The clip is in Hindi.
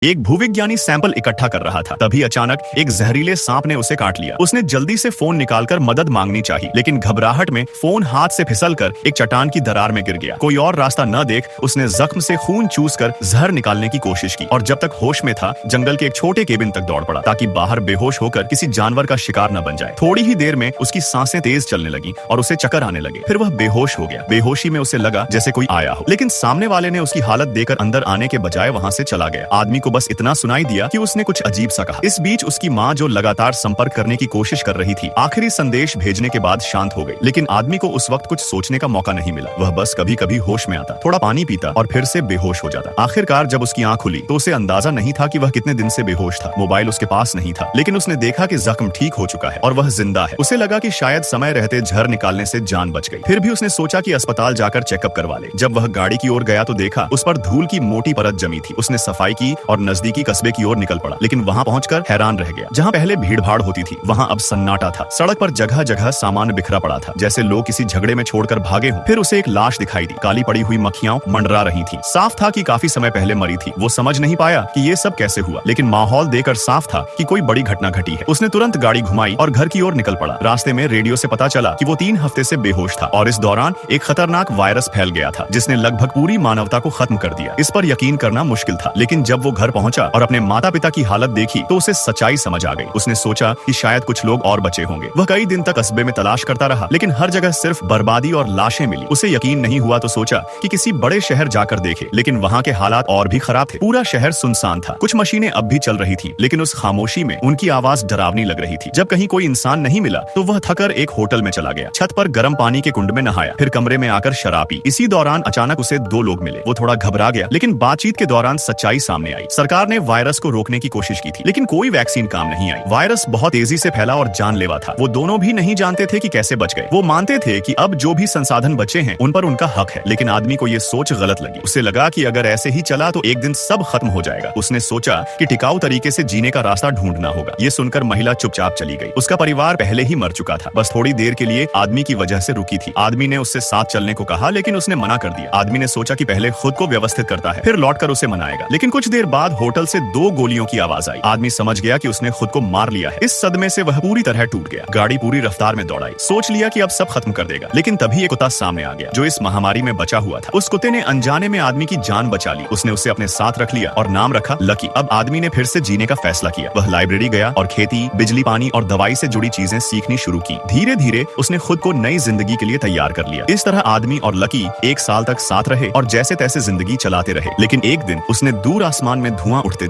एक भूविज्ञानी सैंपल इकट्ठा कर रहा था, तभी अचानक एक जहरीले सांप ने उसे काट लिया। उसने जल्दी से फोन निकालकर मदद मांगनी चाहिए, लेकिन घबराहट में फोन हाथ से फिसलकर एक चट्टान की दरार में गिर गया। कोई और रास्ता न देख उसने जख्म से खून चूसकर जहर निकालने की कोशिश की और जब तक होश में था जंगल के एक छोटे केबिन तक दौड़ पड़ा, ताकि बाहर बेहोश होकर किसी जानवर का शिकार न बन जाए। थोड़ी ही देर में उसकी सांसें तेज चलने लगी और उसे चक्कर आने लगे। फिर वह बेहोश हो गया। बेहोशी में उसे लगा जैसे कोई आया हो, लेकिन सामने वाले ने उसकी हालत देखकर अंदर आने के बजाय वहां से चला गया। आदमी को बस इतना सुनाई दिया कि उसने कुछ अजीब सा कहा। इस बीच उसकी माँ, जो लगातार संपर्क करने की कोशिश कर रही थी, आखिरी संदेश भेजने के बाद शांत हो गई। लेकिन आदमी को उस वक्त कुछ सोचने का मौका नहीं मिला। वह बस कभी कभी होश में आता, थोड़ा पानी पीता और फिर से बेहोश हो जाता। आखिरकार जब उसकी आंख खुली तो उसे अंदाजा नहीं था कि वह कितने दिन से बेहोश था। मोबाइल उसके पास नहीं था, लेकिन उसने देखा कि जख्म ठीक हो चुका है और वह जिंदा है। उसे लगा कि शायद समय रहते जहर निकालने से जान बच गई। फिर भी उसने सोचा कि अस्पताल जाकर चेकअप करवा ले। जब वह गाड़ी की ओर गया तो देखा उस पर धूल की मोटी परत जमी थी। उसने सफाई की और नजदीकी कस्बे की ओर निकल पड़ा, लेकिन वहां पहुंचकर हैरान रह गया। जहां पहले भीड़ भाड़ होती थी वहां अब सन्नाटा था। सड़क पर जगह जगह सामान बिखरा पड़ा था, जैसे लोग किसी झगड़े में छोड़कर भागे हों। फिर उसे एक लाश दिखाई दी। काली पड़ी हुई मक्खियां मंडरा रही थी। साफ था कि काफी समय पहले मरी थी। वो समझ नहीं पाया कि ये सब कैसे हुआ, लेकिन माहौल देखकर साफ था कि कोई बड़ी घटना घटी है। उसने तुरंत गाड़ी घुमाई और घर की ओर निकल पड़ा। रास्ते में रेडियो से पता चला कि वो 3 हफ्ते से बेहोश था और इस दौरान एक खतरनाक वायरस फैल गया था, जिसने लगभग पूरी मानवता को खत्म कर दिया। इस पर यकीन करना मुश्किल था, लेकिन जब वो घर पहुंचा और अपने माता पिता की हालत देखी तो उसे सच्चाई समझ आ गई। उसने सोचा कि शायद कुछ लोग और बचे होंगे। वह कई दिन तक कस्बे में तलाश करता रहा, लेकिन हर जगह सिर्फ बर्बादी और लाशें मिली। उसे यकीन नहीं हुआ तो सोचा कि किसी बड़े शहर जाकर देखे, लेकिन वहां के हालात और भी खराब थे। पूरा शहर सुनसान था। कुछ मशीनें अब भी चल रही थी, लेकिन उस खामोशी में उनकी आवाज डरावनी लग रही थी। जब कहीं कोई इंसान नहीं मिला तो वह थकर एक होटल में चला गया। छत पर गर्म पानी के कुंड में नहाया, फिर कमरे में आकर शराब पी। इसी दौरान अचानक उसे 2 लोग मिले। वो थोड़ा घबरा गया, लेकिन बातचीत के दौरान सच्चाई सामने आई। सरकार ने वायरस को रोकने की कोशिश की थी, लेकिन कोई वैक्सीन काम नहीं आई। वायरस बहुत तेजी से फैला और जानलेवा था। वो दोनों भी नहीं जानते थे कि कैसे बच गए। वो मानते थे कि अब जो भी संसाधन बचे हैं उन पर उनका हक है, लेकिन आदमी को ये सोच गलत लगी। उसे लगा कि अगर ऐसे ही चला तो एक दिन सब खत्म हो जाएगा। उसने सोचा कि टिकाऊ तरीके से जीने का रास्ता ढूंढना होगा। ये सुनकर महिला चुपचाप चली गई। उसका परिवार पहले ही मर चुका था। बस थोड़ी देर के लिए आदमी की वजह से रुकी थी। आदमी ने उससे साथ चलने को कहा, लेकिन उसने मना कर दिया। आदमी ने सोचा कि पहले खुद को व्यवस्थित करता है, फिर लौटकर उसे मनाएगा। लेकिन कुछ देर बाद होटल से 2 गोलियों की आवाज आई। आदमी समझ गया कि उसने खुद को मार लिया है। इस सदमे से वह पूरी तरह टूट गया। गाड़ी पूरी रफ्तार में दौड़ाई। सोच लिया कि अब सब खत्म कर देगा, लेकिन तभी एक कुत्ता सामने आ गया जो इस महामारी में बचा हुआ था। उस कुत्ते ने अनजाने में आदमी की जान बचा ली। उसने उसे अपने साथ रख लिया और नाम रखा लकी। अब आदमी ने फिर से जीने का फैसला किया। वह लाइब्रेरी गया और खेती, बिजली, पानी और दवाई से जुड़ी चीजें सीखनी शुरू की। धीरे धीरे उसने खुद को नई जिंदगी के लिए तैयार कर लिया। इस तरह आदमी और लकी 1 साल तक साथ रहे और जैसे तैसे जिंदगी चलाते रहे। लेकिन एक दिन उसने दूर आसमान में धुआं उठते